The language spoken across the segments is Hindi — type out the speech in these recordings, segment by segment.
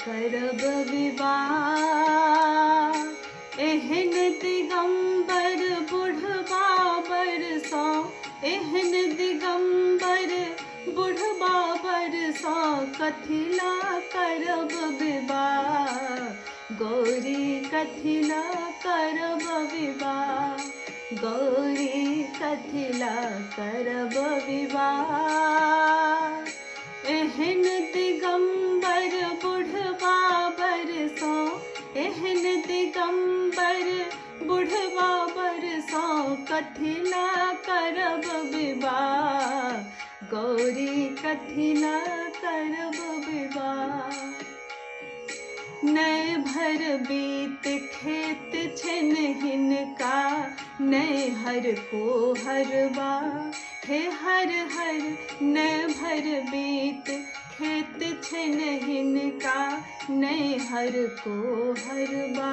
करब विवाह। एहन दिगंबर बुढ़बा बरसो, एहन दिगंबर बुढ़बा बरसो, कथिला करब विवाह। गौरी कथिला करब विवाह, गौरी कथिला करब विवाह। एहन दिगंबर बुढ़बा बरसो, एहन दिगंबर बुढ़बा बरसो, कथिला करब विवाह। गौरी कथिला करब विवाह। नए भर बीत खेत छन हिनका, नए हर को हरबा। हे हर हर नए भर बीत खेत छन हिनका, नए हर को हरबा।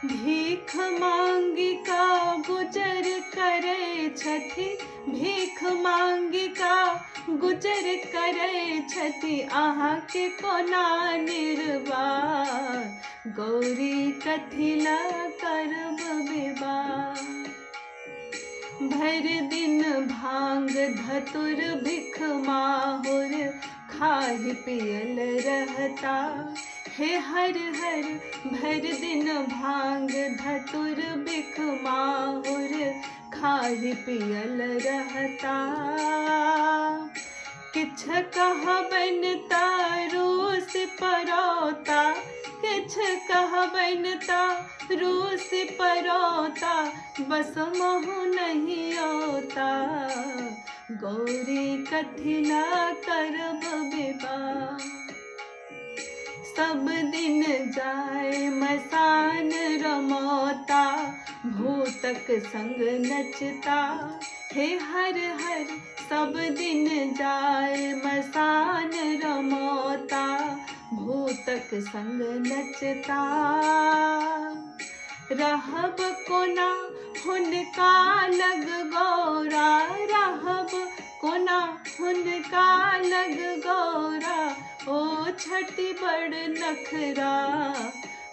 भीख मांगिका गुजर करे छथि, भीख मांगिका गुजर करे छथि, अहाँ के कोना निर्वाह। गौरी कथिला करब विवाह। भर दिन भांग धतुर भिख माहुर, खाहि पियल रहता। हे हर हर भर दिन भांग धतुर भिख माहुर, खाहि पियल रहता। किछ कहबन रूस परोता, किछ कहबन रूस परोता, बस महु नहीं होता। गौरी कथिला करब विवाह। सब दिन जाए मसान रमोता, भूतक संग नचता। हे हर हर सब दिन जाए मसान रमोता, भूतक संग नचता। रहब कोना हुनका लग गौरा, रहब कोना हुनका लग गौरा, ओ छठी बड़ नखरा।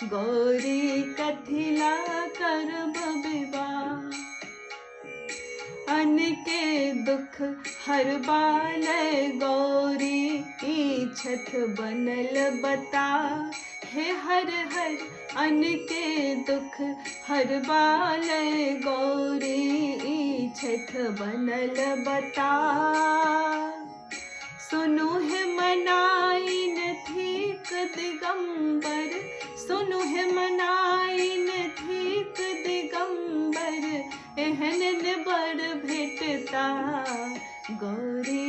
गौरी कथिला करब विवाह। अन के दुख हरबाल गौरी, इछत बनल बता। हे हर हर अन के दुख हरबाल गौरी, इछत बनल बता। सुनु है मनाइन ठीक दिगंबर, सुनु है मनाइन ठीक दिगंबर, एहन बड़ भेटता। गौरी